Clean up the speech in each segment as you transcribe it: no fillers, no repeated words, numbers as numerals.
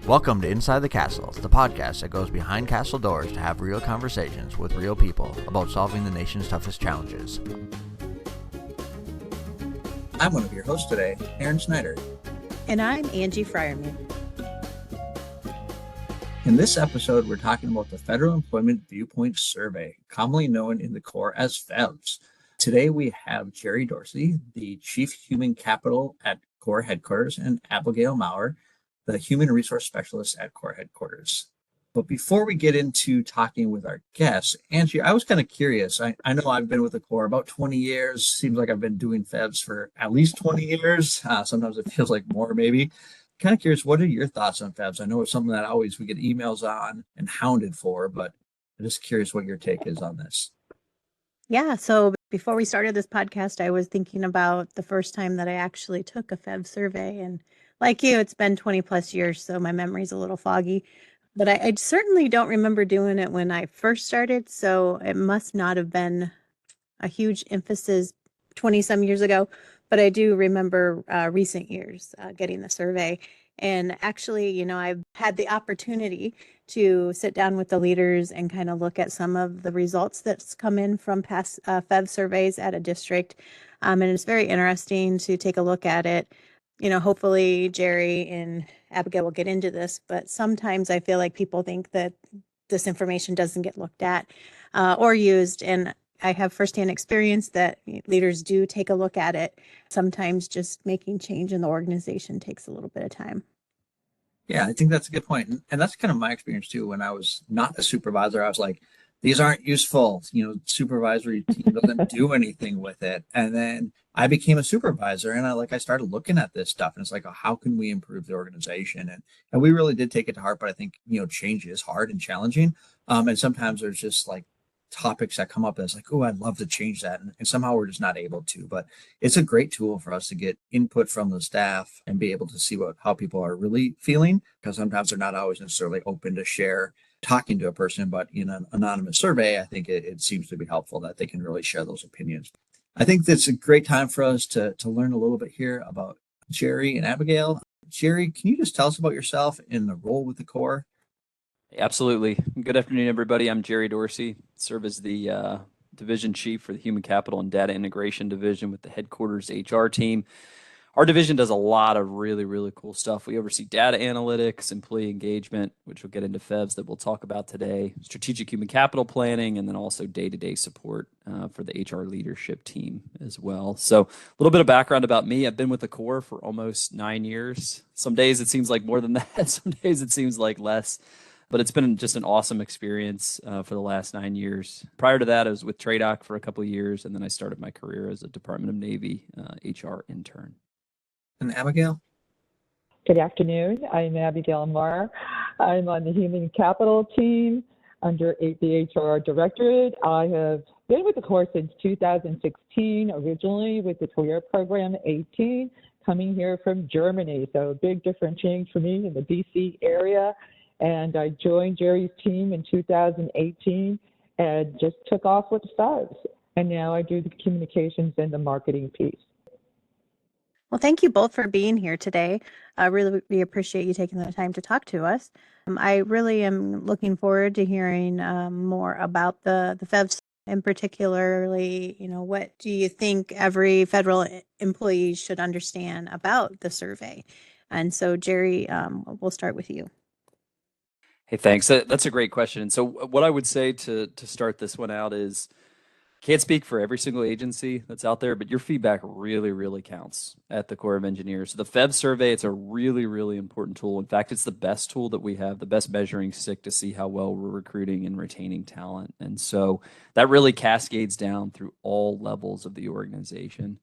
Welcome to Inside the Castle, the podcast that goes behind castle doors to have real conversations with real people about solving the nation's toughest challenges. I'm one of your hosts today, Aaron Snyder. And I'm Angie Fryerman. In this episode, we're talking about the Federal Employee Viewpoint Survey, commonly known in the Corps as FEVS. Today, we have Jerry Dorsey, the Chief Human Capital at Corps Headquarters, and Abigail Maher, the Human Resource Specialist at Corps Headquarters. But before we get into talking with our guests, Angie, I was kind of curious. I know I've been with the Corps about 20 years. Seems like I've been doing FEVS for at least 20 years. Sometimes it feels like more, maybe. Kind of curious, what are your thoughts on FEVS? I know it's something that always we get emails on and hounded for, but I'm just curious what your take is on this. Yeah, so before we started this podcast, I was thinking about the first time that I actually took a FEV survey. And like you, it's been 20 plus years, so my memory's a little foggy. But I certainly don't remember doing it when I first started, so it must not have been a huge emphasis 20 some years ago. But I do remember recent years getting the survey. And actually, you know, I've had the opportunity to sit down with the leaders and kind of look at some of the results that's come in from past FEV surveys at a district. And it's very interesting to take a look at it. You know, hopefully Jerry and Abigail will get into this, but sometimes I feel like people think that this information doesn't get looked at or used. And I have firsthand experience that leaders do take a look at it. Sometimes just making change in the organization takes a little bit of time. Yeah, I think that's a good point. And that's kind of my experience too. When I was not a supervisor, I was like, these aren't useful. You know, supervisory team doesn't do anything with it. And then I became a supervisor and I started looking at this stuff and it's like, oh, how can we improve the organization? And we really did take it to heart, but I think, you know, change is hard and challenging. And sometimes there's just like topics that come up that's like, oh, I'd love to change that. And somehow we're just not able to, but it's a great tool for us to get input from the staff and be able to see how people are really feeling, because sometimes they're not always necessarily open to share talking to a person, but in an anonymous survey, I think it seems to be helpful that they can really share those opinions. I think that's a great time for us to learn a little bit here about Jerry and Abigail. Jerry, can you just tell us about yourself and the role with the Corps? Absolutely. Good afternoon, everybody. I'm Jerry Dorsey, serve as the Division Chief for the Human Capital and Data Integration Division with the headquarters HR team. Our division does a lot of really, really cool stuff. We oversee data analytics, employee engagement, which we'll get into FEVS that we'll talk about today, strategic human capital planning, and then also day-to-day support for the HR leadership team as well. So a little bit of background about me. I've been with the Corps for almost 9 years. Some days it seems like more than that. Some days it seems like less. But it's been just an awesome experience for the last 9 years. Prior to that, I was with TRADOC for a couple of years, and then I started my career as a Department of Navy HR intern. And Abigail? Good afternoon. I'm Abigail Maher. I'm on the Human Capital team under the HR Directorate. I have been with the Corps since 2016, originally with the career program 18, coming here from Germany. So a big different change for me in the DC area. And I joined Jerry's team in 2018 and just took off with the FEVS. And now I do the communications and the marketing piece. Well, thank you both for being here today. I really appreciate you taking the time to talk to us. I really am looking forward to hearing more about the FEVS, and particularly, you know, what do you think every federal employee should understand about the survey? And so, Jerry, we'll start with you. Hey, thanks. That's a great question. And so what I would say to start this one out is, can't speak for every single agency that's out there, but your feedback really, really counts at the Corps of Engineers. So the FEV survey, it's a really, really important tool. In fact, it's the best tool that we have, the best measuring stick to see how well we're recruiting and retaining talent. And so that really cascades down through all levels of the organization.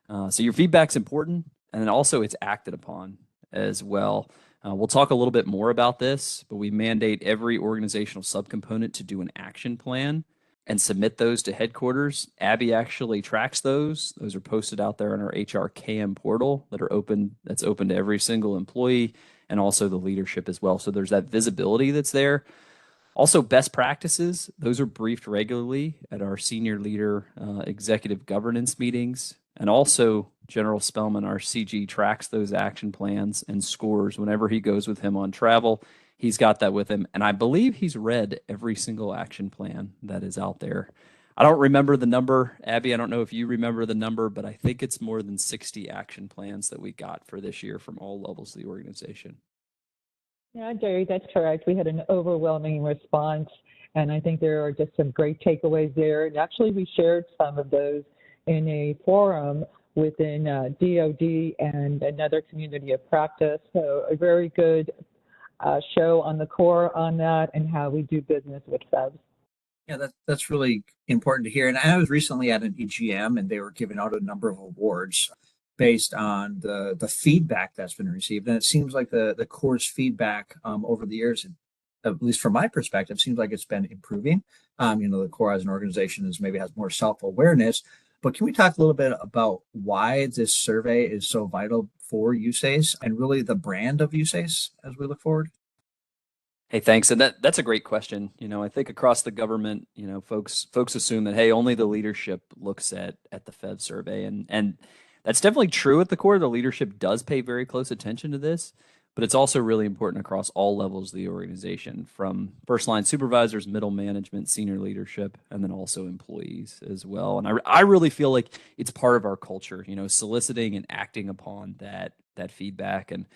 So your feedback's important, and then also it's acted upon as well. We'll talk a little bit more about this, but we mandate every organizational subcomponent to do an action plan and submit those to headquarters. Abby actually tracks those. Those are posted out there on our HRKM portal that's open to every single employee and also the leadership as well. So there's that visibility that's there. Also, best practices, those are briefed regularly at our senior leader executive governance meetings. And also General Spellman, our CG, tracks those action plans and scores whenever he goes with him on travel. He's got that with him. And I believe he's read every single action plan that is out there. I don't remember the number. Abby, I don't know if you remember the number, but I think it's more than 60 action plans that we got for this year from all levels of the organization. Yeah, Jerry, that's correct. We had an overwhelming response, and I think there are just some great takeaways there. And actually, we shared some of those in a forum within DOD and another community of practice. So a very good show on the core on that and how we do business with FEVS. Yeah, that's really important to hear. And I was recently at an EGM, and they were giving out a number of awards based on the feedback that's been received. And it seems like the core's feedback over the years, at least from my perspective, seems like it's been improving. The core as an organization maybe has more self-awareness. But can we talk a little bit about why this survey is so vital for USACE and really the brand of USACE as we look forward? Hey, thanks. And that's a great question. I think across the government, folks assume that, hey, only the leadership looks at the FEVS survey. And that's definitely true at the core. The leadership does pay very close attention to this, but it's also really important across all levels of the organization, from first line supervisors, middle management, senior leadership, and then also employees as well. And I really feel like it's part of our culture, soliciting and acting upon that feedback. And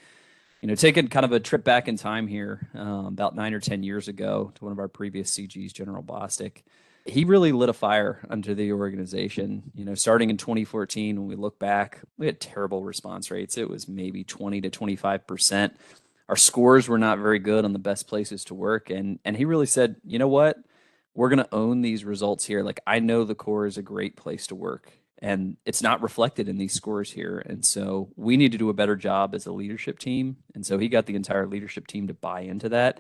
taking kind of a trip back in time here, about 9 or 10 years ago, to one of our previous CGs, General Bostic, he really lit a fire under the organization. Starting in 2014, when we look back, we had terrible response rates. It was maybe 20 to 25%. Our scores were not very good on the best places to work. And he really said, you know what? We're going to own these results here. Like, I know the core is a great place to work, and it's not reflected in these scores here. And so we need to do a better job as a leadership team. And so he got the entire leadership team to buy into that.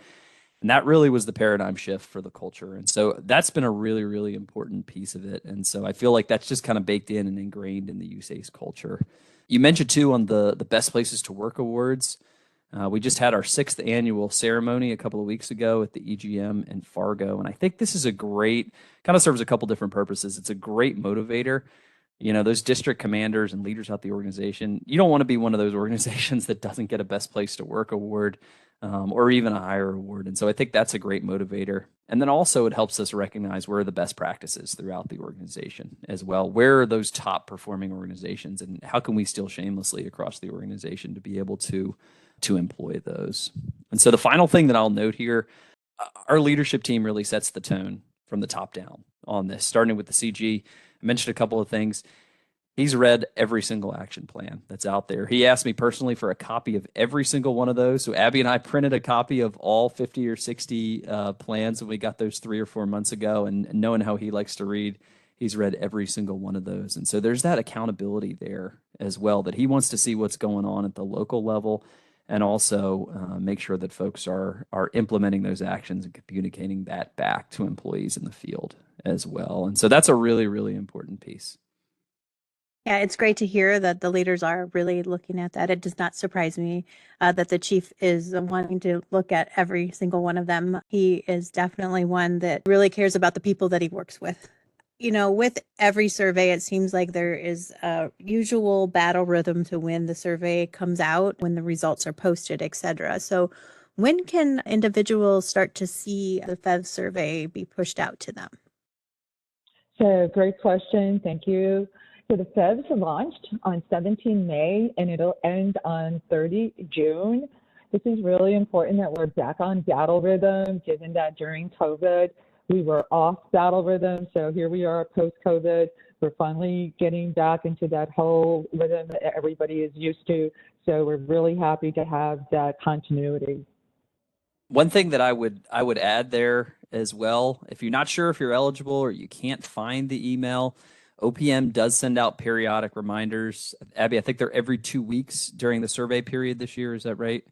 And that really was the paradigm shift for the culture. And so that's been a really, really important piece of it. And so I feel like that's just kind of baked in and ingrained in the USACE culture. You mentioned too on the Best Places to Work Awards. We just had our 6th annual ceremony a couple of weeks ago at the EGM in Fargo. And I think this is kind of serves a couple different purposes. It's a great motivator. Those district commanders and leaders out the organization, you don't want to be one of those organizations that doesn't get a Best Place to Work award or even a higher award. And so I think that's a great motivator. And then also it helps us recognize where are the best practices throughout the organization as well. Where are those top performing organizations, and how can we steal shamelessly across the organization to be able to employ those? And so the final thing that I'll note here, our leadership team really sets the tone from the top down on this, starting with the CG. I mentioned a couple of things. He's read every single action plan that's out there. He asked me personally for a copy of every single one of those. So Abby and I printed a copy of all 50 or 60 plans, and we got those 3 or 4 months ago. And knowing how he likes to read, he's read every single one of those. And so there's that accountability there as well, that he wants to see what's going on at the local level, and also make sure that folks are implementing those actions and communicating that back to employees in the field as well. And so that's a really, really important piece. Yeah, it's great to hear that the leaders are really looking at that. It does not surprise me that the chief is wanting to look at every single one of them. He is definitely one that really cares about the people that he works with. With every survey, it seems like there is a usual battle rhythm to when the survey comes out, when the results are posted, etc. So when can individuals start to see the FEVS survey be pushed out to them? So great question. Thank you. So the FEVS launched on 17 May and it'll end on 30 June. This is really important that we're back on battle rhythm, given that during COVID, we were off battle rhythm. So here we are post-COVID. We're finally getting back into that whole rhythm that everybody is used to. So we're really happy to have that continuity. One thing that I would add there as well, if you're not sure if you're eligible or you can't find the email, OPM does send out periodic reminders. Abby, I think they're every 2 weeks during the survey period this year. Is that right?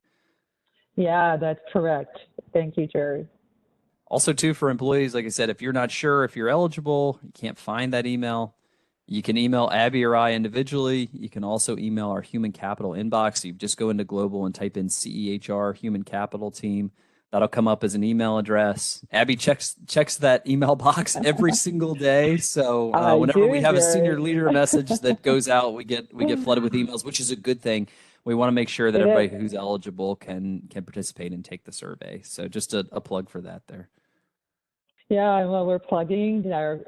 Yeah, that's correct. Thank you, Jerry. Also, too, for employees, like I said, if you're not sure if you're eligible, you can't find that email, you can email Abby or I individually. You can also email our human capital inbox. So you just go into global and type in CEHR, human capital team. That'll come up as an email address. Abby checks that email box every single day. So I whenever we do, have a Jerry. senior leader message that goes out, we get flooded with emails, which is a good thing. We want to make sure that It everybody is. who's eligible can participate and take the survey. So just a plug for that there. Yeah, well, we're plugging our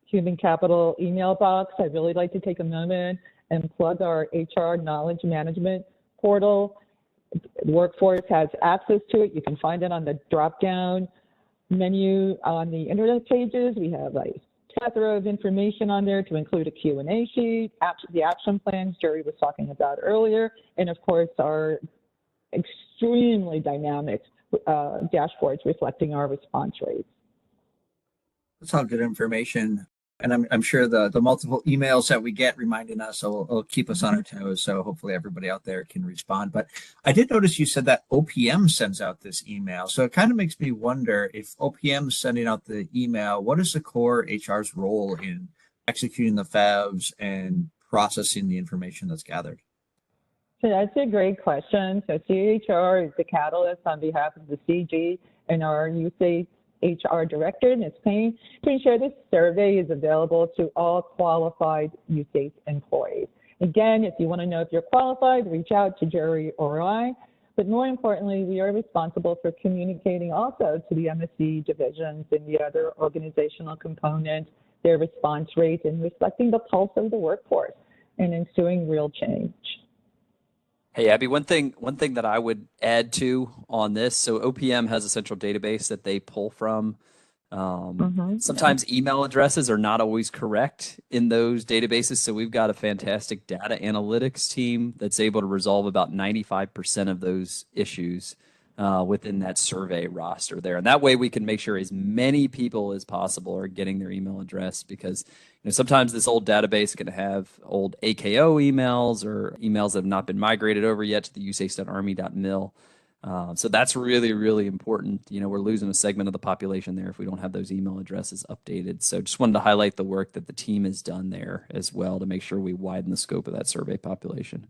human capital email box. I'd really like to take a moment and plug our HR knowledge management portal. Workforce has access to it. You can find it on the drop-down menu on the internet pages. We have a plethora of information on there to include a Q&A sheet, the action plans Jerry was talking about earlier, and of course our extremely dynamic dashboards reflecting our response rates. That's all good information. And I'm sure the multiple emails that we get reminding us will keep us on our toes. So hopefully everybody out there can respond. But I did notice you said that OPM sends out this email. So it kind of makes me wonder, if OPM is sending out the email, what is the core HR's role in executing the FEVS and processing the information that's gathered? So that's a great question. So CHR is the catalyst on behalf of the CG and our USACE HR director, Ms. Payne, to ensure this survey is available to all qualified USACE employees. Again, if you want to know if you're qualified, reach out to Jerry or I. But more importantly, we are responsible for communicating also to the MSC divisions and the other organizational components, their response rates, and reflecting the pulse of the workforce and ensuing real change. Hey, Abby, one thing that I would add to on this, so OPM has a central database that they pull from. Sometimes email addresses are not always correct in those databases. So we've got a fantastic data analytics team that's able to resolve about 95% of those issues within that survey roster there. And that way we can make sure as many people as possible are getting their email address, because sometimes this old database can have old AKO emails or emails that have not been migrated over yet to the usace.army.mil. So that's really, really important. We're losing a segment of the population there if we don't have those email addresses updated. So just wanted to highlight the work that the team has done there as well to make sure we widen the scope of that survey population.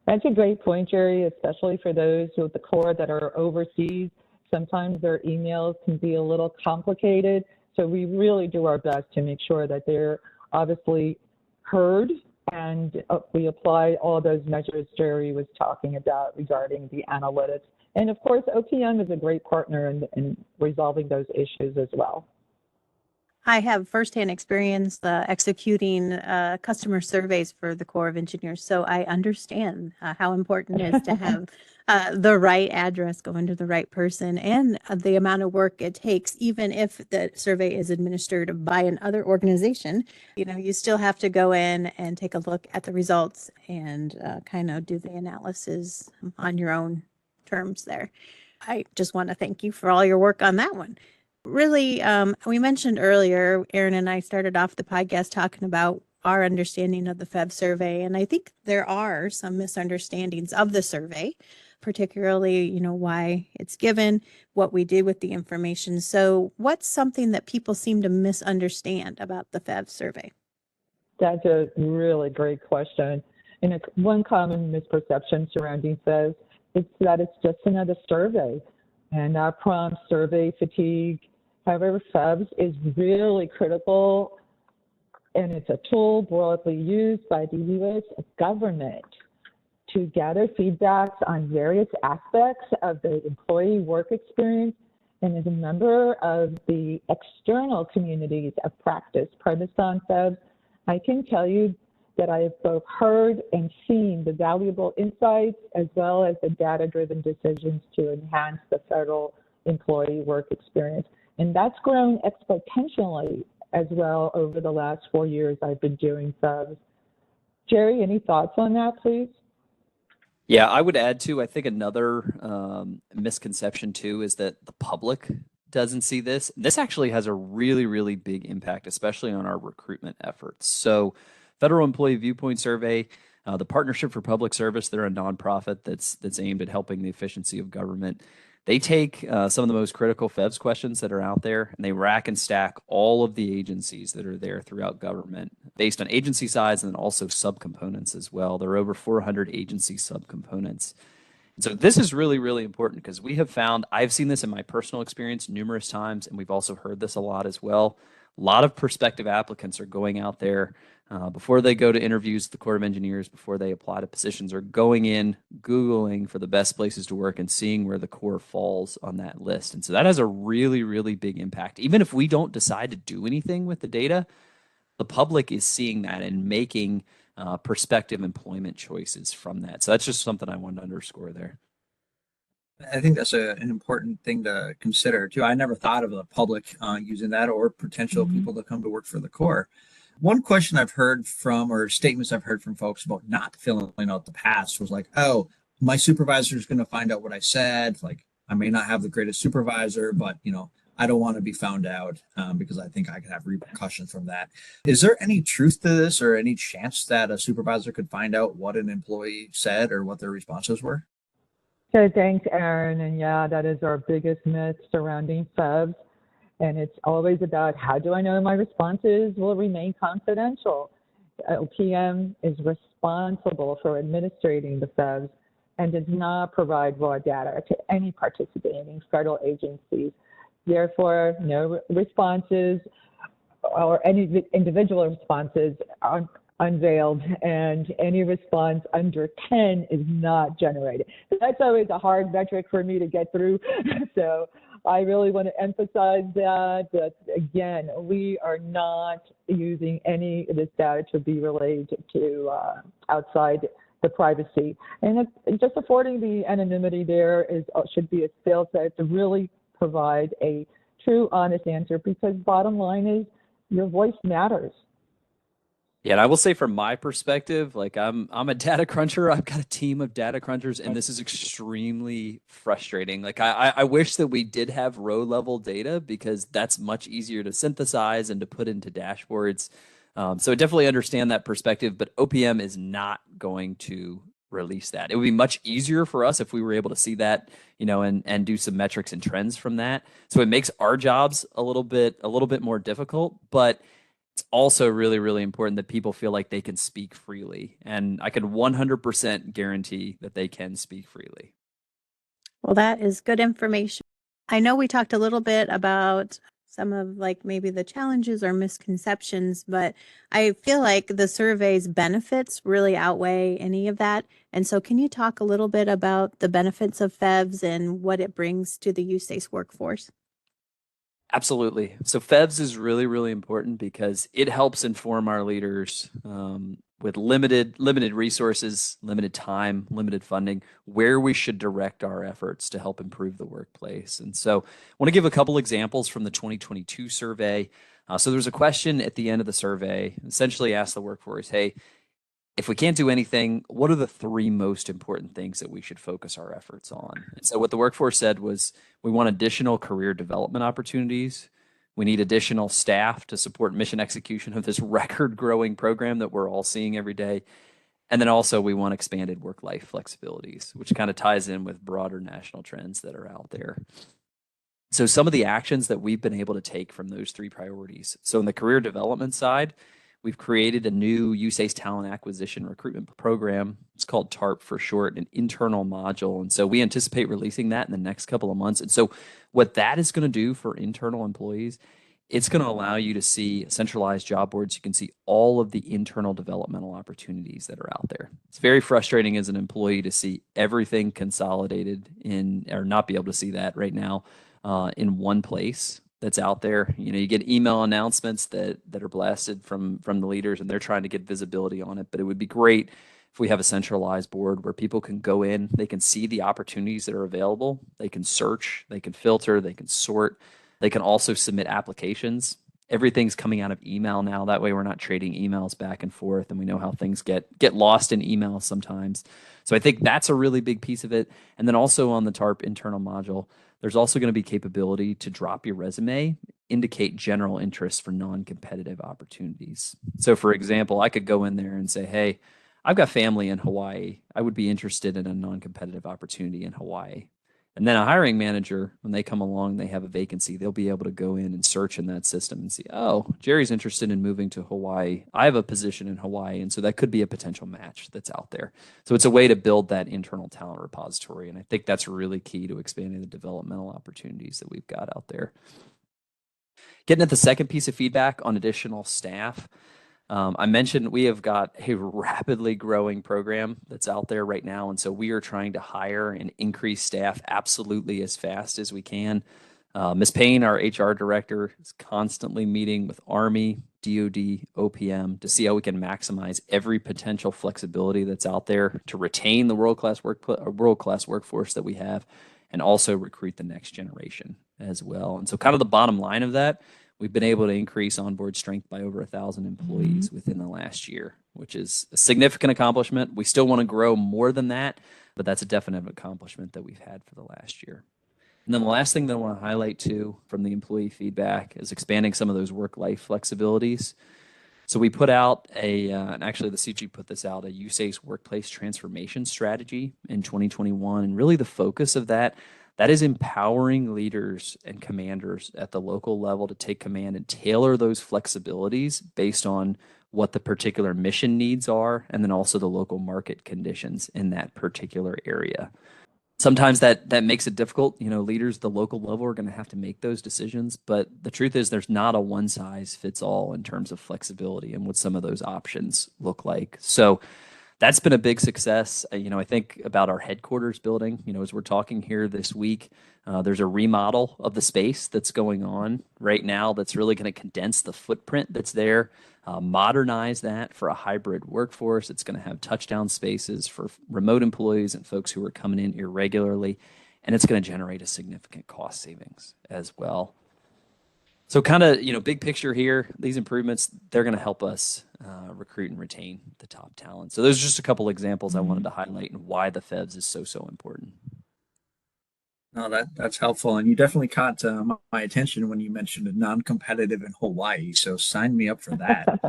That's a great point, Jerry, especially for those with the core that are overseas. Sometimes their emails can be a little complicated. So we really do our best to make sure that they're obviously heard, and we apply all those measures Jerry was talking about regarding the analytics. And of course, OPM is a great partner in resolving those issues as well. I have firsthand experience executing customer surveys for the Corps of Engineers, so I understand how important it is to have the right address going to the right person, and the amount of work it takes, even if the survey is administered by another organization. You still have to go in and take a look at the results and kind of do the analysis on your own terms there. I just want to thank you for all your work on that one. Really, we mentioned earlier, Aaron and I started off the podcast talking about our understanding of the FEVS survey, and I think there are some misunderstandings of the survey, particularly, why it's given, what we did with the information. So what's something that people seem to misunderstand about the FEVS survey? That's a really great question. And one common misperception surrounding FEVS is that it's just another survey, and that prompts survey fatigue. However, FEVS is really critical, and it's a tool broadly used by the U.S. government to gather feedbacks on various aspects of the employee work experience. And as a member of the external communities of practice premised on FEVS, I can tell you that I have both heard and seen the valuable insights as well as the data-driven decisions to enhance the federal employee work experience. And that's grown exponentially as well over the last 4 years I've been doing FEVS. Jerry, any thoughts on that, please? Yeah, I would add too, I think another misconception too is that the public doesn't see this. This actually has a really, really big impact, especially on our recruitment efforts. So Federal Employee Viewpoint Survey, the Partnership for Public Service, they're a nonprofit that's aimed at helping the efficiency of government. They take some of the most critical FEVS questions that are out there, and they rack and stack all of the agencies that are there throughout government based on agency size and then also subcomponents as well. There are over 400 agency subcomponents. So this is really, really important because we have found, I've seen this in my personal experience numerous times, and we've also heard this a lot as well. A lot of prospective applicants are going out there before they go to interviews at the Corps of Engineers, before they apply to positions, are going in, Googling for the best places to work and seeing where the Corps falls on that list. And so that has a really, really big impact. Even if we don't decide to do anything with the data, the public is seeing that and making prospective employment choices from that. So that's just something I wanted to underscore there. I think that's an important thing to consider too. I never thought of the public using that or potential people to come to work for the Corps. One question I've heard from, or statements I've heard from folks about not filling out the pass was like, oh, my supervisor is going to find out what I said. Like, I may not have the greatest supervisor, but I don't want to be found out because I think I could have repercussions from that. Is there any truth to this, or any chance that a supervisor could find out what an employee said or what their responses were? So thanks, Aaron. And yeah, that is our biggest myth surrounding FEVS. And it's always about, how do I know my responses will remain confidential? OPM is responsible for administrating the FEVS and does not provide raw data to any participating federal agencies. Therefore, no responses or any individual responses are unveiled, and any response under 10 is not generated. So that's always a hard metric for me to get through. So I really want to emphasize that. But again, we are not using any of this data to be relayed to outside the privacy. And just affording the anonymity there should be a skill set to really provide a true, honest answer, because bottom line is your voice matters. Yeah, and I will say from my perspective, like I'm a data cruncher. I've got a team of data crunchers, and this is extremely frustrating. Like I wish that we did have row level data, because that's much easier to synthesize and to put into dashboards. So I definitely understand that perspective, but OPM is not going to release that. It would be much easier for us if we were able to see that, and do some metrics and trends from that. So it makes our jobs a little bit more difficult, but it's also really, really important that people feel like they can speak freely. And I can 100% guarantee that they can speak freely. Well, that is good information. I know we talked a little bit about some of maybe the challenges or misconceptions, but I feel like the survey's benefits really outweigh any of that. And so can you talk a little bit about the benefits of FEVS and what it brings to the USACE workforce? Absolutely. So FEVS is really, really important because it helps inform our leaders with limited resources, limited time, limited funding, where we should direct our efforts to help improve the workplace. And so I want to give a couple examples from the 2022 survey. So there's a question at the end of the survey, essentially asked the workforce, hey, if we can't do anything, what are the 3 most important things that we should focus our efforts on? And so what the workforce said was, we want additional career development opportunities. We need additional staff to support mission execution of this record growing program that we're all seeing every day. And then also we want expanded work-life flexibilities, which kind of ties in with broader national trends that are out there. So some of the actions that we've been able to take from those 3 priorities. So in the career development side, we've created a new USACE talent acquisition recruitment program. It's called TARP for short, an internal module. And so we anticipate releasing that in the next couple of months. And so what that is going to do for internal employees, it's going to allow you to see centralized job boards. You can see all of the internal developmental opportunities that are out there. It's very frustrating as an employee to see everything consolidated or not be able to see that right now in one place that's out there. You get email announcements that are blasted from the leaders, and they're trying to get visibility on it. But it would be great if we have a centralized board where people can go in, they can see the opportunities that are available, they can search, they can filter, they can sort, they can also submit applications. Everything's coming out of email now. That way we're not trading emails back and forth, and we know how things get lost in emails sometimes. So I think that's a really big piece of it. And then also on the TARP internal module, there's also going to be capability to drop your resume, indicate general interest for non-competitive opportunities. So for example, I could go in there and say, hey, I've got family in Hawaii. I would be interested in a non-competitive opportunity in Hawaii. And then a hiring manager, when they come along, they have a vacancy, they'll be able to go in and search in that system and see, oh, Jerry's interested in moving to Hawaii. I have a position in Hawaii. And so that could be a potential match that's out there. So it's a way to build that internal talent repository. And I think that's really key to expanding the developmental opportunities that we've got out there. Getting at the second piece of feedback on additional staff. I mentioned we have got a rapidly growing program that's out there right now. And so we are trying to hire and increase staff absolutely as fast as we can. Ms. Payne, our HR director, is constantly meeting with Army, DoD, OPM to see how we can maximize every potential flexibility that's out there to retain the world-class workforce that we have and also recruit the next generation as well. And so kind of the bottom line of that, we've been able to increase onboard strength by over 1,000 employees within the last year, which is a significant accomplishment. We still want to grow more than that, but that's a definite accomplishment that we've had for the last year. And then the last thing that I want to highlight too from the employee feedback is expanding some of those work-life flexibilities. So we put out and actually the CG put this out, a USACE workplace transformation strategy in 2021. And really the focus of that is empowering leaders and commanders at the local level to take command and tailor those flexibilities based on what the particular mission needs are, and then also the local market conditions in that particular area. Sometimes that makes it difficult. Leaders at the local level are going to have to make those decisions, but the truth is there's not a one size fits all in terms of flexibility and what some of those options look like. So that's been a big success. I think about our headquarters building, as we're talking here this week, there's a remodel of the space that's going on right now that's really going to condense the footprint that's there, modernize that for a hybrid workforce. It's going to have touchdown spaces for remote employees and folks who are coming in irregularly, and it's going to generate a significant cost savings as well. So kind of, big picture here, these improvements, they're going to help us recruit and retain the top talent. So those are just a couple examples I wanted to highlight and why the FEVS is so important. No, that's helpful. And you definitely caught my attention when you mentioned a non-competitive in Hawaii. So sign me up for that.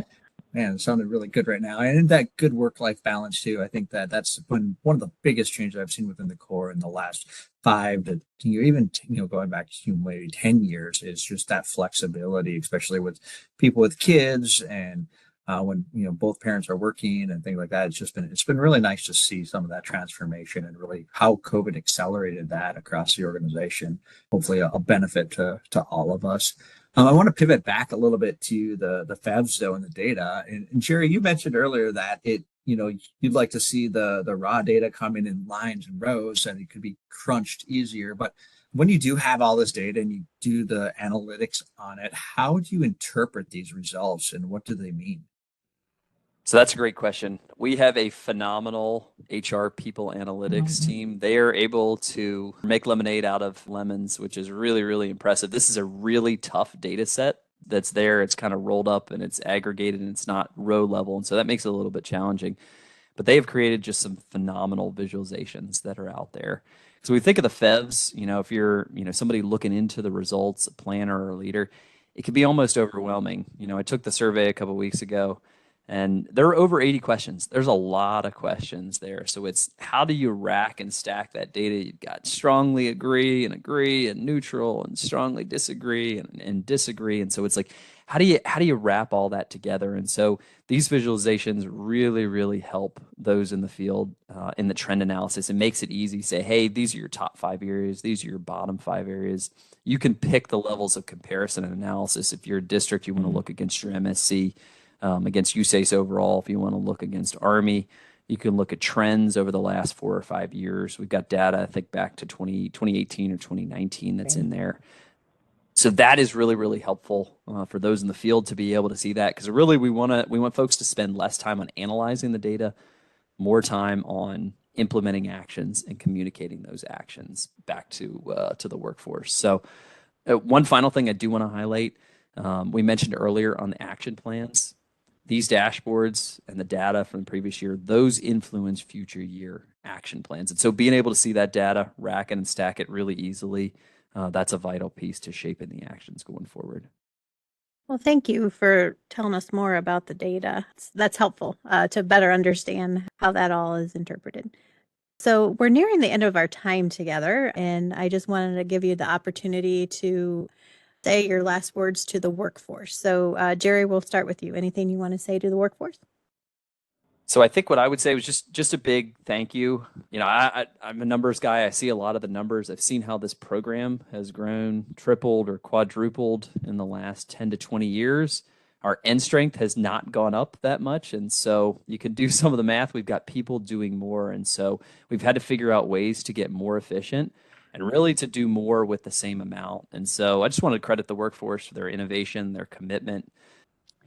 Man, it sounded really good right now. And that good work-life balance too. I think that's been one of the biggest changes I've seen within the Corps in the last 5 to even going back to maybe 10 years is just that flexibility, especially with people with kids and when both parents are working and things like that. It's been really nice to see some of that transformation and really how COVID accelerated that across the organization. Hopefully a benefit to all of us. I want to pivot back a little bit to the FEVS though and the data. And Jerry, you mentioned earlier that you'd like to see the raw data coming in lines and rows and it could be crunched easier. But when you do have all this data and you do the analytics on it, how do you interpret these results and what do they mean? So that's a great question. We have a phenomenal HR people analytics team. They are able to make lemonade out of lemons, which is really, really impressive. This is a really tough data set that's there. It's kind of rolled up and it's aggregated and it's not row level. And so that makes it a little bit challenging. But they have created just some phenomenal visualizations that are out there. So we think of the FEVS, if you're, somebody looking into the results, a planner or a leader, it can be almost overwhelming. I took the survey a couple of weeks ago. And there are over 80 questions. There's a lot of questions there. So it's how do you rack and stack that data? You've got strongly agree and neutral and strongly disagree and disagree. And so it's like, how do you wrap all that together? And so these visualizations really, really help those in the field in the trend analysis. It makes it easy to say, hey, these are your top 5 areas. These are your bottom 5 areas. You can pick the levels of comparison and analysis. If you're a district, you want to look against your MSC. Against USACE overall. If you want to look against Army, you can look at trends over the last 4 or 5 years. We've got data, I think, back to 2018 or 2019 that's in there. So that is really, really helpful for those in the field to be able to see that, because really we want folks to spend less time on analyzing the data, more time on implementing actions and communicating those actions back to the workforce. So one final thing I do want to highlight, we mentioned earlier on the action plans. These dashboards and the data from the previous year, those influence future year action plans. And so being able to see that data, rack it and stack it really easily, that's a vital piece to shaping the actions going forward. Well, thank you for telling us more about the data. That's helpful to better understand how that all is interpreted. So we're nearing the end of our time together, and I just wanted to give you the opportunity to say your last words to the workforce. So Jerry, we'll start with you. Anything you want to say to the workforce? So I think what I would say was just a big thank you. You know, I'm a numbers guy. I see a lot of the numbers. I've seen how this program has grown, tripled or quadrupled in the last 10 to 20 years. Our end strength has not gone up that much. And so you can do some of the math. We've got people doing more. And so we've had to figure out ways to get more efficient and really to do more with the same amount. And so I just want to credit the workforce for their innovation, their commitment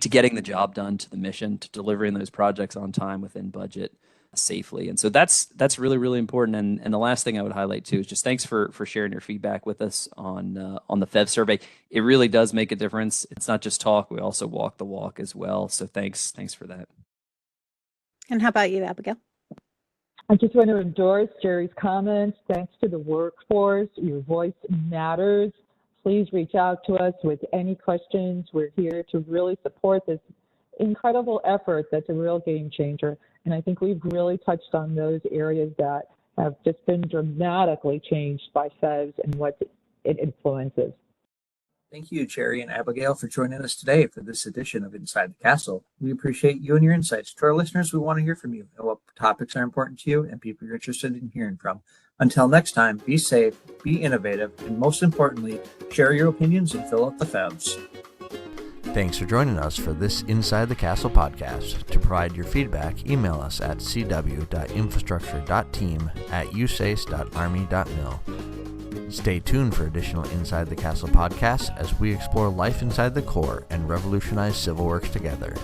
to getting the job done, to the mission, to delivering those projects on time within budget safely. And so that's really, really important. And the last thing I would highlight too is just thanks for sharing your feedback with us on the FEVS survey. It really does make a difference. It's not just talk, we also walk the walk as well. So thanks for that. And how about you, Abigail? I just want to endorse Jerry's comments. Thanks to the workforce. Your voice matters. Please reach out to us with any questions. We're here to really support this incredible effort that's a real game changer. And I think we've really touched on those areas that have just been dramatically changed by FEVS and what it influences. Thank you, Jerry and Abigail, for joining us today for this edition of Inside the Castle. We appreciate you and your insights. To our listeners, we want to hear from you and what topics are important to you and people you're interested in hearing from. Until next time, be safe, be innovative, and most importantly, share your opinions and fill out the FEVS. Thanks for joining us for this Inside the Castle podcast. To provide your feedback, email us at cw.infrastructure.team@usace.army.mil. Stay tuned for additional Inside the Castle podcasts as we explore life inside the Corps and revolutionize civil works together.